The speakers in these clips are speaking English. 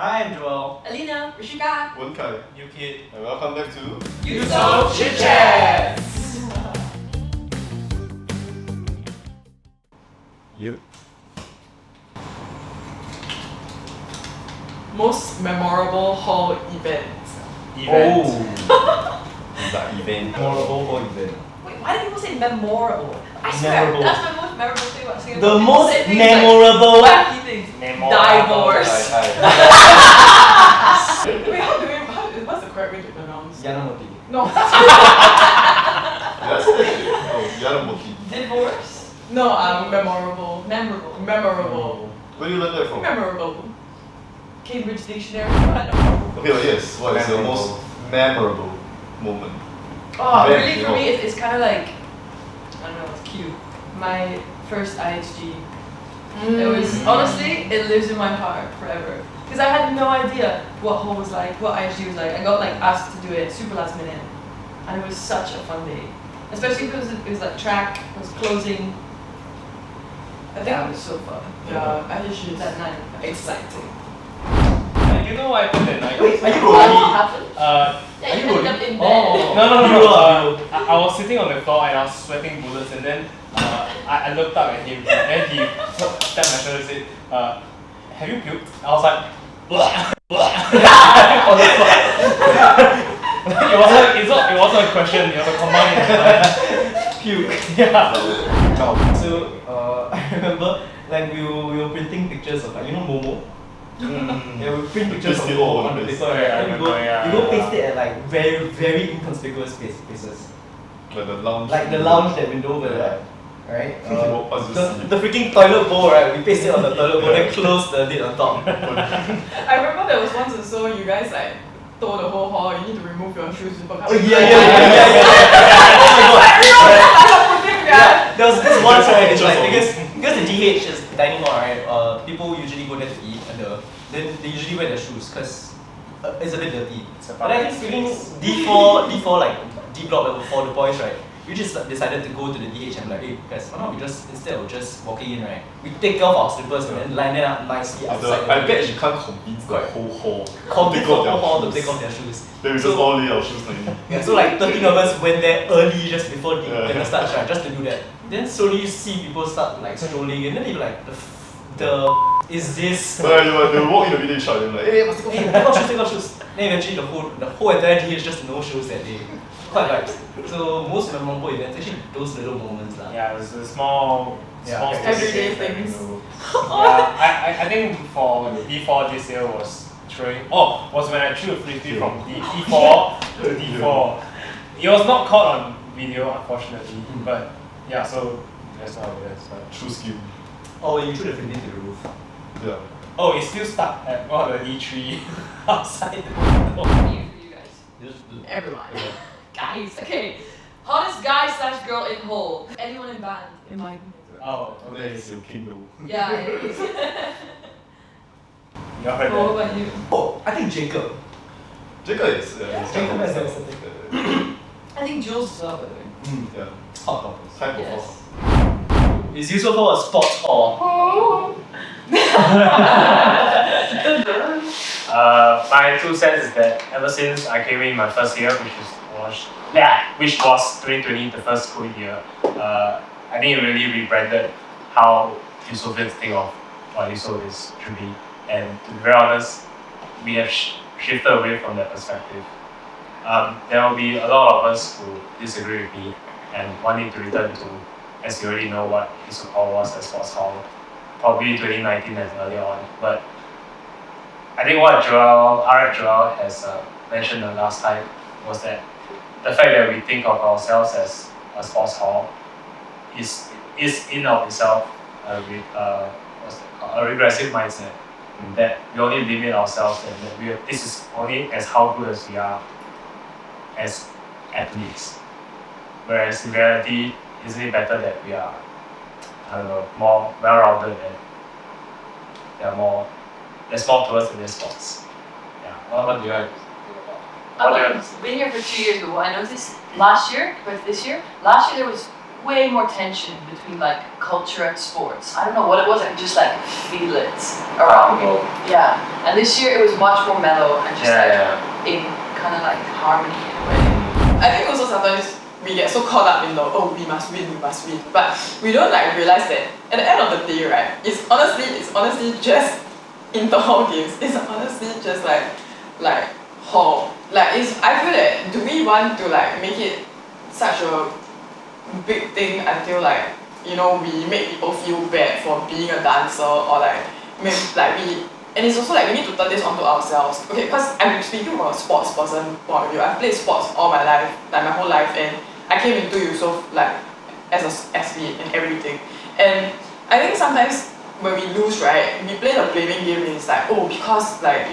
I'm Joel. Eline, Rishika, New Chit, and welcome back to Eusoff Chit. You. Most memorable hall event. Oh. That event. Memorable hall event. Wait, why do people say memorable? I swear, Memorable. that's my most memorable thing about Singapore. The People most say things memorable. Like wacky things. Divorce. Wait, what's the correct way to pronounce? Yanamoti. No. That's it. Yanamoti. Divorce. No, memorable. Memorable. Memorable. Where do you learn that from? Memorable. Cambridge Dictionary. I don't know. Okay, well, yes. What is the most memorable moment? Oh, Event, really? you For know. me, it's kind of like, I don't know, it's cute. My first IHG. It was, honestly, it lives in my heart forever. Because I had no idea what hall was like, what IHG was like. I got like asked to do it super last minute. And it was such a fun day. Especially because it was like track, it was closing. I think it was so fun. Yeah, IHG is That night. exciting. You know what happened that night? Wait, are you What rolling? happened? Yeah, you ended up in bed. Oh. No. I was sitting on the floor and I was sweating bullets, and then I looked up at him, and then he tapped my shoulder and said, "Have you puked?" I was like, "Blah, blah." On the spot. It wasn't a question. It was a command in my mind. Puke. Yeah. So I remember like we were printing pictures of like Momo. Yeah, we print pictures of Paste it Momo all on over the the paper, place. right? Yeah, I And remember, you go paste it at like very inconspicuous places. Like the lounge. Like the lounge that window over there. Right? Walk past, just see. The freaking toilet bowl, right? We paste it on the toilet bowl, then close the lid on top. I remember there was once or so you guys like told the whole hall you need to remove your shoes before Oh coming. yeah. Oh my god. Yeah. Yeah, there was this once, right? It's like because the DH is dining hall, right? People usually go there to eat, and then they usually wear their shoes because it's a bit dirty. But I think feeling D4 like D block level 4, the boys, right? We just decided to go to the DH and like, hey guys, why not we just instead of just walking in, right? We take off our slippers and then line them up nicely outside. I bet you can't convince the whole hall. Convince the Take off their whole hall to shoes. take off their shoes. Then we just all lay our shoes like Yeah, so like 13 of us went there early just before the Yeah. starts, right? Just to do that. Then slowly you see people start like strolling, and then you're like, is this? So they walk in the village shop and like, hey, must take off Hey, take off shoes. Then eventually the whole entire day is just no shoes that day. Quite vibes. So most memorable events, actually those little moments lah. Yeah, it was a small Everyday specific things. Yeah, I think for D4 this year was was when I threw a frisbee from D4 to D4. It was not caught on video, unfortunately, but yeah, so that's how it is. true skill. Oh, you threw the frisbee to the roof. Yeah. Oh, it's still stuck at one of the D3 outside the window. For you guys. Everyone. Guys, okay. Hottest guy / girl in hall. Anyone in band? In my. Oh, That okay. is your kingdom. Yeah, it is. You heard What that? about you? Oh, I think Jacob. Jacob is Jacob has something. I think Jules as well, by the way. Yeah. Hot topics. High Yes. performer. Is Eusoff Hall a sports hall? My 2 cents is that ever since I came in my first year, which was 2020, the first COVID year, I think it really rebranded how Eusofians think of what Eusoff is to be. And to be very honest, we have shifted away from that perspective. There will be a lot of us who disagree with me and wanting to return to, as you already know, what Eusoff Hall was as sports hall, probably 2019 and earlier on. But I think what Joel has mentioned the last time was that the fact that we think of ourselves as a sports hall is in of itself a regressive mindset. That we only limit ourselves and that this is only as how good as we are as athletes. Whereas in reality, isn't it better that we are, more well-rounded and there's more to us in this sports. Yeah. What do you have? I've been here for 2 years, but what I noticed last year, but this year, last year there was way more tension between like culture and sports. I don't know what it was, I could just like feel it around me. Yeah. And this year it was much more mellow and just in kind of like harmony in a way. I think also sometimes we get so caught up in the we must win, but we don't like realize that at the end of the day, right? It's honestly just inter-hall games. It's honestly just like hall. Like I feel that do we want to like make it such a big thing until like we make people feel bad for being a dancer or like and it's also like we need to turn this onto ourselves. Okay, because I'm speaking from a sports person point of view. I've played sports all my life, like my whole life, and I came into Eusoff like as an athlete and everything. And I think sometimes when we lose, right, we play the blaming game and it's like, because like,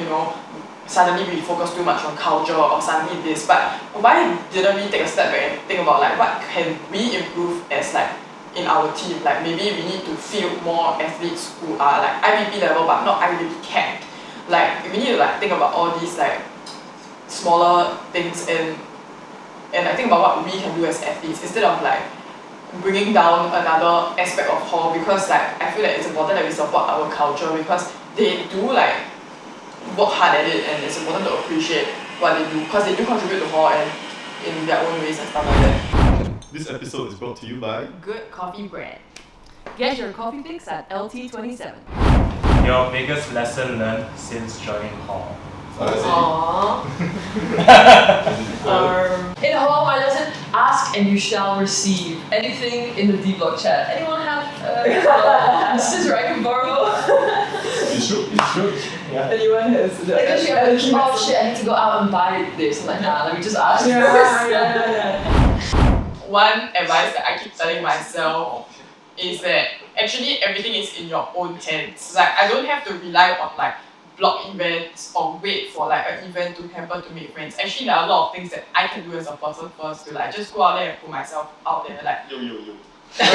suddenly we focus too much on culture or suddenly this, but why didn't we take a step back and think about like what can we improve as like in our team? Like maybe we need to field more athletes who are like IVP level but not IVP capped. Like we need to like think about all these like smaller things and I think about what we can do as athletes instead of like bringing down another aspect of hall, because like I feel that it's important that we support our culture because they do like work hard at it and it's important to appreciate what they do because they do contribute to hall and in their own ways and stuff like that. This episode is brought to you by Good Coffee Brand. Get your coffee fix at LT27. Your biggest lesson learned since joining hall. Aww. In hall, my lesson: ask and you shall receive. Anything in the D-Block chat. Anyone have a scissor I can borrow? It's true. Yeah. Anyone has the oh shit, I need to go out and buy this. I'm like, nah, let me just ask first. Yeah. One advice that I keep telling myself is that actually everything is in your own hands. Like I don't have to rely on like blog events or wait for like an event to happen to make friends. Actually, there are a lot of things that I can do as a person first to like just go out there and put myself out there. Like yo. Just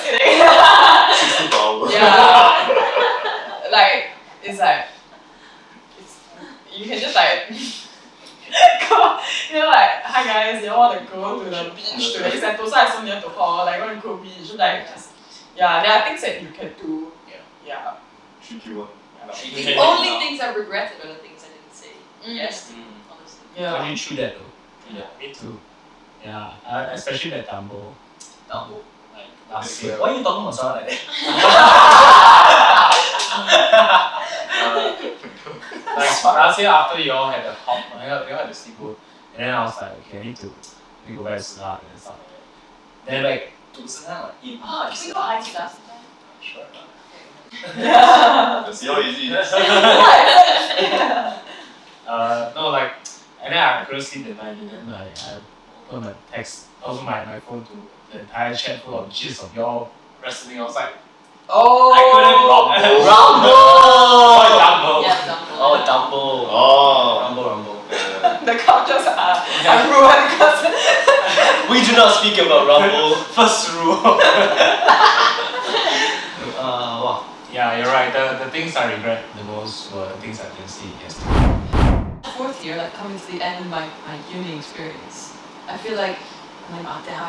kidding. 60 per hour. Yeah. Like it's like you can just like go, like hi guys, you all want to go to the beach today? Sentosa is so near to hall. Like want to go beach? Like just there are things that you can do. Yeah. Tricky one. The only things I regretted are the things I didn't say. Yes, honestly. Yeah. How do you chew that though? Yeah, me too. Yeah, especially that Dumbo. Like last year. Why are you talking about someone like that? Like last year after you all had the hop, you all had the steamboat, and then I was like, okay, I need to go back to Snap and stuff like that. Then like, To Senang, eat. Can we go hiking last time? sure. Yeah. See how easy it is. No, like, and then I couldn't sleep that night, and then like, I opened my phone to the entire chat full of gist of y'all wrestling. I was like, I couldn't Rumble! Dumbo. Yeah, Dumbo. Oh, Dumbo. Oh. Rumble. The cultures are ruined because We do not speak about Rumble. First rule. Wow. Yeah, you're right. The things I regret the most were the things I didn't see yesterday. Fourth year, like coming to the end of my uni experience, I feel like I'm out there.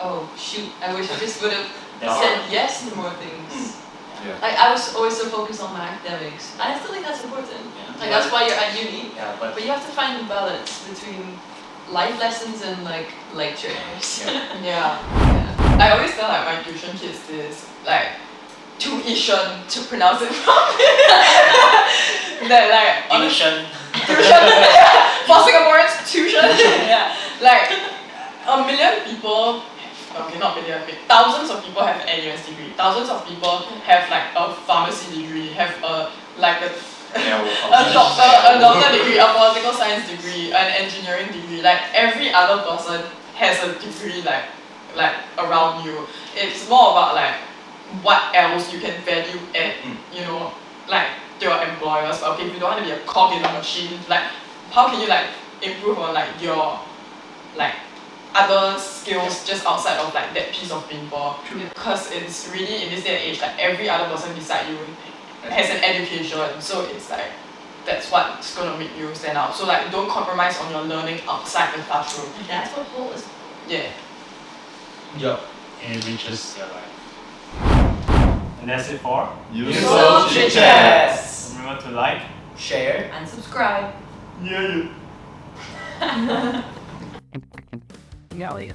Oh shoot! I wish I just would have said yes to more things. Yeah. Like I was always so focused on my academics, and I still think that's important. Yeah. Like that's why you're at uni. Yeah, but But you have to find the balance between life lessons and like lectures. yeah. I always tell like my tuition kids this like tuition to pronounce it properly. That like Tuition. tuition for Singaporeans tuition. Yeah. Like a million people. Okay, not million, thousands of people have an NUS degree. Thousands of people have like a pharmacy degree, have a doctor degree, a political science degree, an engineering degree. Like every other person has a degree like around you. It's more about like what else you can value at, like your employers. Okay, if you don't want to be a cog in a machine, like how can you like improve on like your like other skills just outside of like that piece of paper? Because it's really in this day and age like every other person beside you has an education, so it's like that's what's gonna make you stand out. So like don't compromise on your learning outside the classroom. That's what whole is. Yeah. Yup. enriches their life. And that's it for. Eusoff Chit Chats. Remember to like. Share. And subscribe. Yeah. Yeah.